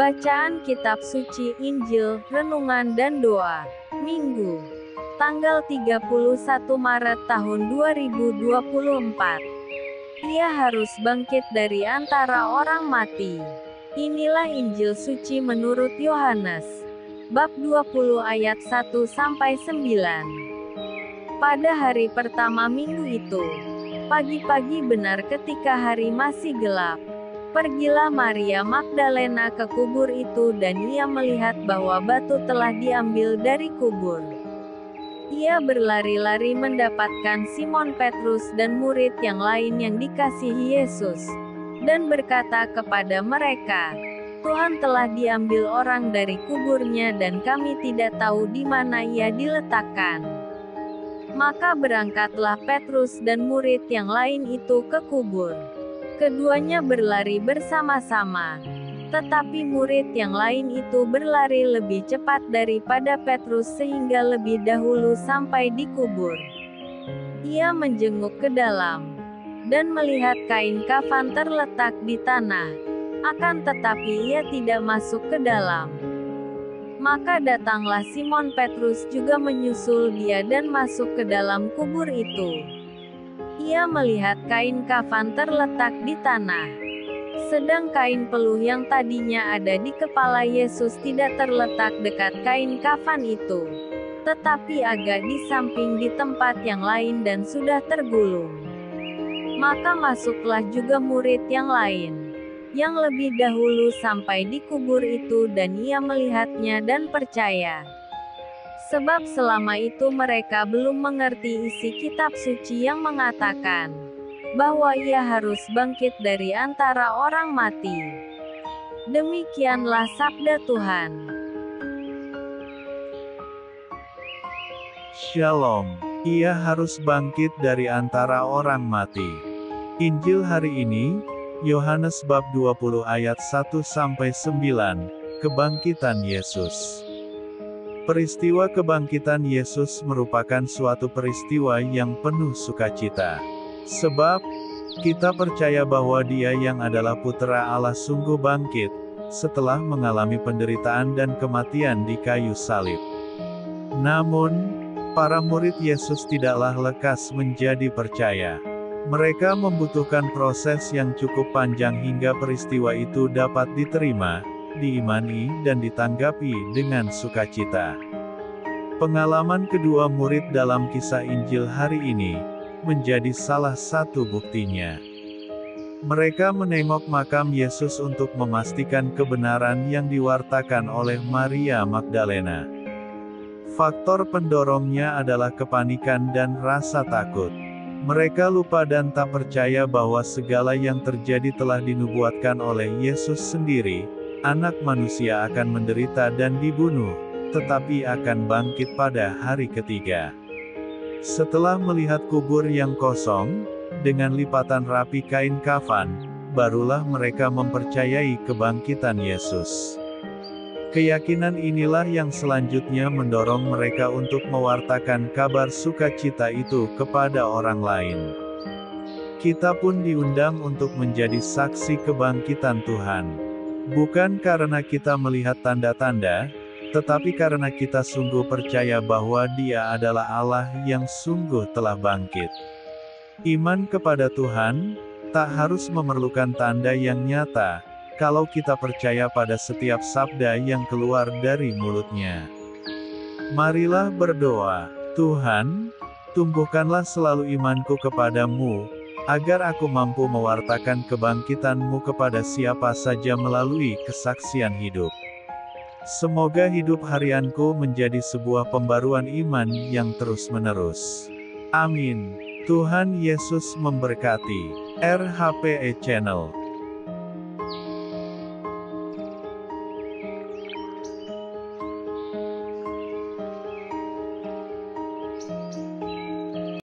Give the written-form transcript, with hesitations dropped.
Bacaan Kitab Suci, Injil, Renungan dan Doa. Minggu, tanggal 31 Maret tahun 2024. Ia harus bangkit dari antara orang mati. Inilah Injil suci menurut Yohanes. Bab 20 ayat 1-9. Pada hari pertama minggu itu, pagi-pagi benar ketika hari masih gelap, pergilah Maria Magdalena ke kubur itu dan ia melihat bahwa batu telah diambil dari kubur. Ia berlari-lari mendapatkan Simon Petrus dan murid yang lain yang dikasihi Yesus, dan berkata kepada mereka, "Tuhan telah diambil orang dari kuburnya dan kami tidak tahu di mana ia diletakkan." Maka berangkatlah Petrus dan murid yang lain itu ke kubur. Keduanya berlari bersama-sama. Tetapi murid yang lain itu berlari lebih cepat daripada Petrus sehingga lebih dahulu sampai di kubur. Ia menjenguk ke dalam dan melihat kain kafan terletak di tanah. Akan tetapi ia tidak masuk ke dalam. Maka datanglah Simon Petrus juga menyusul dia dan masuk ke dalam kubur itu. Ia melihat kain kafan terletak di tanah. Sedang kain peluh yang tadinya ada di kepala Yesus tidak terletak dekat kain kafan itu, tetapi agak di samping di tempat yang lain dan sudah tergulung. Maka masuklah juga murid yang lain, yang lebih dahulu sampai di kubur itu dan ia melihatnya dan percaya. Sebab selama itu mereka belum mengerti isi kitab suci yang mengatakan bahwa ia harus bangkit dari antara orang mati. Demikianlah sabda Tuhan. Shalom. Ia harus bangkit dari antara orang mati. Injil hari ini, Yohanes bab 20 ayat 1-9, Kebangkitan Yesus. Peristiwa kebangkitan Yesus merupakan suatu peristiwa yang penuh sukacita. Sebab, kita percaya bahwa Dia yang adalah Putra Allah sungguh bangkit, setelah mengalami penderitaan dan kematian di kayu salib. Namun, para murid Yesus tidaklah lekas menjadi percaya. Mereka membutuhkan proses yang cukup panjang hingga peristiwa itu dapat diterima, diimani dan ditanggapi dengan sukacita. Pengalaman kedua murid dalam kisah Injil hari ini menjadi salah satu buktinya. Mereka menengok makam Yesus untuk memastikan kebenaran yang diwartakan oleh Maria Magdalena. Faktor pendorongnya adalah kepanikan dan rasa takut. Mereka lupa dan tak percaya bahwa segala yang terjadi telah dinubuatkan oleh Yesus sendiri. Anak manusia akan menderita dan dibunuh, tetapi akan bangkit pada hari ketiga. Setelah melihat kubur yang kosong, dengan lipatan rapi kain kafan, barulah mereka mempercayai kebangkitan Yesus. Keyakinan inilah yang selanjutnya mendorong mereka untuk mewartakan kabar sukacita itu kepada orang lain. Kita pun diundang untuk menjadi saksi kebangkitan Tuhan. Bukan karena kita melihat tanda-tanda, tetapi karena kita sungguh percaya bahwa Dia adalah Allah yang sungguh telah bangkit. Iman kepada Tuhan tak harus memerlukan tanda yang nyata, kalau kita percaya pada setiap sabda yang keluar dari mulut-Nya. Marilah berdoa. Tuhan, tumbuhkanlah selalu imanku kepadamu, agar aku mampu mewartakan kebangkitan-Mu kepada siapa saja melalui kesaksian hidup. Semoga hidup harianku menjadi sebuah pembaruan iman yang terus-menerus. Amin. Tuhan Yesus memberkati. RHPE Channel.